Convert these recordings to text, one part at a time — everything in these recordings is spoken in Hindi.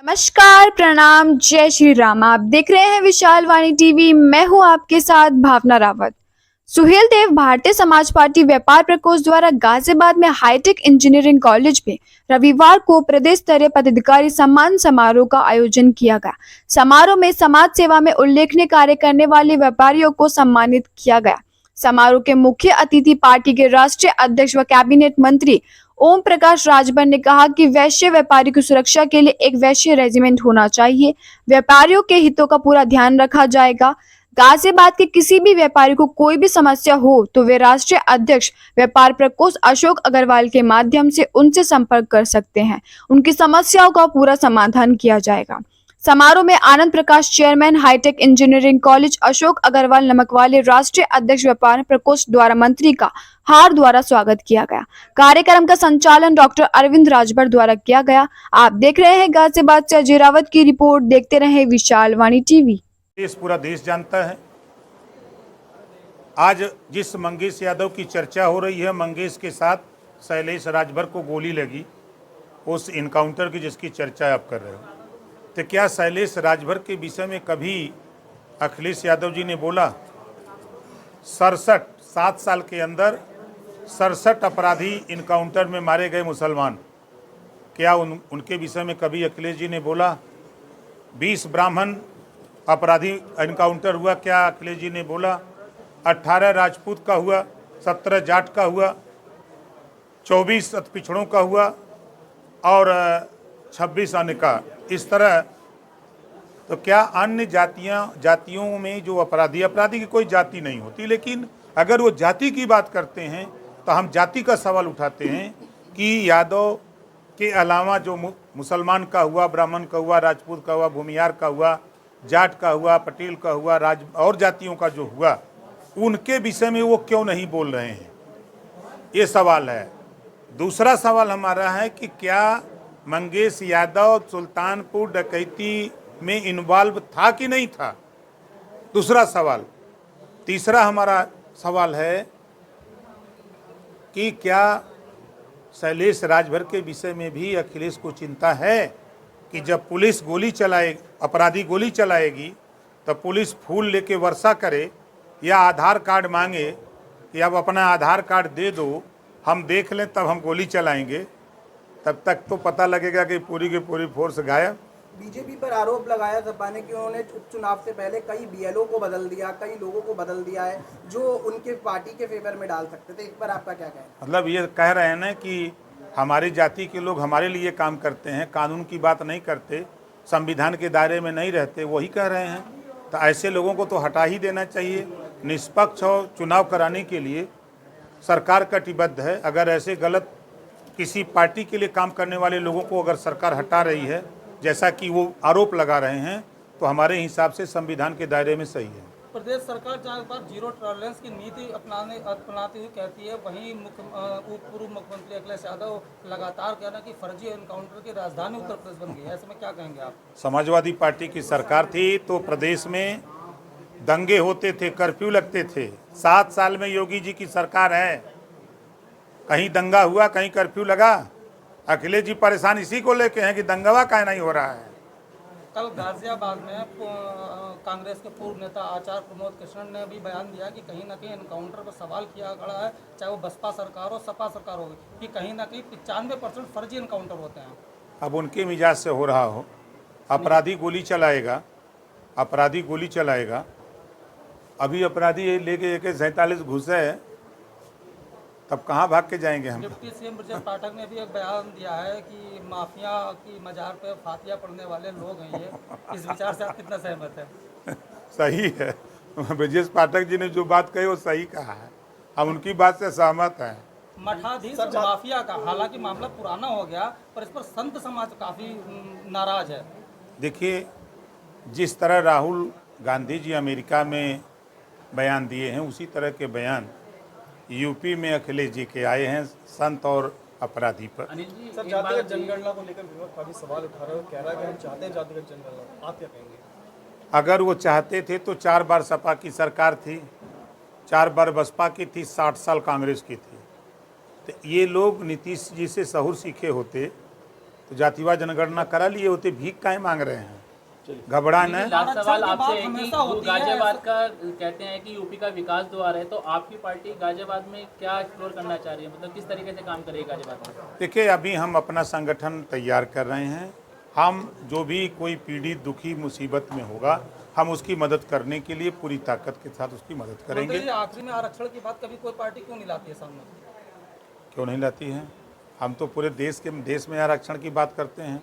नमस्कार, प्रणाम, जय श्री राम। आप देख रहे हैं विशाल वाणी टीवी। मैं हूं आपके साथ भावना रावत। सुहेल देव भारतीय समाज पार्टी व्यापार प्रकोष्ठ द्वारा गाजियाबाद में हाईटेक इंजीनियरिंग कॉलेज में रविवार को प्रदेश स्तरीय पदाधिकारी सम्मान समारोह का आयोजन किया गया। समारोह में समाज सेवा में उल्लेखनीय कार्य करने वाले व्यापारियों को सम्मानित किया गया। समारोह के मुख्य अतिथि पार्टी के राष्ट्रीय अध्यक्ष व कैबिनेट मंत्री ओम प्रकाश राजभर ने कहा कि वैश्य व्यापारी की सुरक्षा के लिए एक वैश्य रेजिमेंट होना चाहिए। व्यापारियों के हितों का पूरा ध्यान रखा जाएगा। गाजियाबाद के किसी भी व्यापारी को कोई भी समस्या हो तो वे राष्ट्रीय अध्यक्ष व्यापार प्रकोष्ठ अशोक अग्रवाल के माध्यम से उनसे संपर्क कर सकते हैं। उनकी समस्याओं का पूरा समाधान किया जाएगा। समारोह में Anand Prakash chairman hitech engineering college Ashok Agarwal नमकवाले राष्ट्रीय अध्यक्ष व्यापार प्रकोष्ठ द्वारा मंत्री का हार द्वारा स्वागत किया गया। कार्यक्रम का संचालन डॉक्टर अरविंद राजभर द्वारा किया गया। आप देख रहे हैं गाजियाबाद से अजय रावत की रिपोर्ट। देखते रहे विशाल वाणी टीवी। पूरा देश जानता है। आज जिस मंगेश यादव की चर्चा हो रही है, मंगेश के साथ शैलेश राजभर को गोली लगी, उस इनकाउंटर की जिसकी चर्चा आप कर रहे हो, तो क्या शैलेश राजभर के विषय में कभी अखिलेश यादव जी ने बोला? 7 साल के अंदर 67 अपराधी इनकाउंटर में मारे गए मुसलमान, क्या उनके विषय में कभी अखिलेश जी ने बोला? 20 ब्राह्मण अपराधी इनकाउंटर हुआ, क्या अखिलेश जी ने बोला? 18 राजपूत का हुआ, 17 जाट का हुआ, 24 पिछड़ों का हुआ और 26 अन्य का। इस तरह तो क्या अन्य जातियों में जो अपराधी की कोई जाति नहीं होती, लेकिन अगर वो जाति की बात करते हैं तो हम जाति का सवाल उठाते हैं कि यादव के अलावा जो मुसलमान का हुआ, ब्राह्मण का हुआ, राजपूत का हुआ, भूमिहार का हुआ, जाट का हुआ, पटेल का हुआ, और जातियों का जो हुआ, उनके विषय में वो क्यों नहीं बोल रहे हैं, ये सवाल है। दूसरा सवाल हमारा है कि क्या मंगेश यादव सुल्तानपुर डकैती में इन्वॉल्व था कि नहीं था, दूसरा सवाल। तीसरा हमारा सवाल है कि क्या शैलेश राजभर के विषय में भी अखिलेश को चिंता है कि जब पुलिस अपराधी गोली चलाएगी तो पुलिस फूल लेके वर्षा करे या आधार कार्ड मांगे कि अब अपना आधार कार्ड दे दो, हम देख लें तब हम गोली चलाएंगे, तब तक तो पता लगेगा कि पूरी की पूरी फोर्स गायब। बीजेपी पर आरोप लगाया सपा ने कि उन्होंने उपचुनाव से पहले कई बीएलओ को बदल दिया, कई लोगों को बदल दिया है जो उनके पार्टी के फेवर में डाल सकते थे। इस पर आपका क्या कहना है? मतलब ये कह रहे हैं ना कि हमारी जाति के लोग हमारे लिए काम करते हैं, कानून की बात नहीं करते, संविधान के दायरे में नहीं रहते, वही कह रहे हैं। तो ऐसे लोगों को तो हटा ही देना चाहिए। निष्पक्ष और चुनाव कराने के लिए सरकार कटिबद्ध है। अगर ऐसे गलत किसी पार्टी के लिए काम करने वाले लोगों को अगर सरकार हटा रही है, जैसा कि वो आरोप लगा रहे हैं, तो हमारे हिसाब से संविधान के दायरे में सही है। प्रदेश सरकार जहाँ पर जीरो टॉलरेंस की नीति अपनाती हुई कहती है, वहीं पूर्व मुख्यमंत्री अखिलेश यादव लगातार कहना कि फर्जी एनकाउंटर की राजधानी उत्तर प्रदेश बन गई है। ऐसे में क्या कहेंगे आप? समाजवादी पार्टी की सरकार थी तो प्रदेश में दंगे होते थे, कर्फ्यू लगते थे। 7 साल में योगी जी की सरकार है, कहीं दंगा हुआ, कहीं कर्फ्यू लगा? अखिलेश जी परेशान इसी को लेके हैं कि दंगवा काहे नहीं हो रहा है। कल गाजियाबाद में कांग्रेस के पूर्व नेता आचार्य प्रमोद कृष्ण ने भी बयान दिया कि कहीं ना कहीं एनकाउंटर पर सवाल किया गया है, चाहे वो बसपा सरकार हो, सपा सरकार हो, कि कहीं ना कहीं 95% फर्जी एनकाउंटर होते हैं। अब उनके मिजाज से हो रहा हो, अपराधी गोली चलाएगा, अभी अपराधी लेके AK-47 घुसे है, तब कहाँ भाग के जाएंगे हम? डिप्टी सीएम ब्रजेश पाठक ने भी एक बयान दिया है कि माफिया की मजार पे फातिया पढ़ने वाले लोग हैं ये। इस विचार से आप कितना सहमत हैं? सही है, ब्रजेश पाठक जी ने जो बात कही वो सही कहा है, हम उनकी बात से सहमत हैं। मठाधीश माफिया का हालांकि मामला पुराना हो गया, पर इस पर संत समाज काफी नाराज है। देखिए, जिस तरह राहुल गांधी जी अमेरिका में बयान दिए हैं, उसी तरह के बयान यूपी में अखिलेश जी के आए हैं संत और अपराधी पर। सर, जातिगत जनगणना को लेकर विरोध काफी सवाल उठा रहे हो, कह रहा है कि हम चाहते हैं जातिगत जनगणना, आप क्या कहेंगे? अगर वो चाहते थे तो 4 बार सपा की सरकार थी, 4 बार बसपा की थी, 60 साल कांग्रेस की थी। तो ये लोग नीतीश जी से सहूर सीखे होते तो जातिवाद जनगणना करा लिए होते, भीख काहे मांग रहे हैं? घबराना है। लास्ट सवाल आरक्षण की आपसे बात है कि हमेशा वो होती है, गाजियाबाद का कहते हैं कि यूपी का विकास द्वार है, तो आपकी पार्टी गाजियाबाद में क्या एक्सप्लोर करना चाह रही है, मतलब किस तरीके से काम करेगी गाजियाबाद में? देखिए, अभी हम अपना संगठन तैयार कर रहे हैं। हम जो भी कोई पीड़ित दुखी मुसीबत में होगा, हम उसकी मदद करने के लिए पूरी ताकत के साथ उसकी मदद मंत्री करेंगे। जी, आखिरी में आरक्षण की बात कभी कोई पार्टी क्यों नहीं लाती है सामने? क्यों नहीं लाती है? हम तो पूरे देश में आरक्षण की बात करते हैं,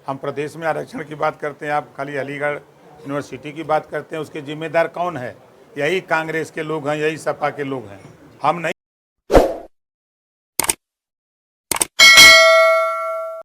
हम प्रदेश में आरक्षण की बात करते हैं। आप खाली अलीगढ़ यूनिवर्सिटी की बात करते हैं, उसके जिम्मेदार कौन है? यही कांग्रेस के लोग हैं, यही सपा के लोग हैं। हम नहीं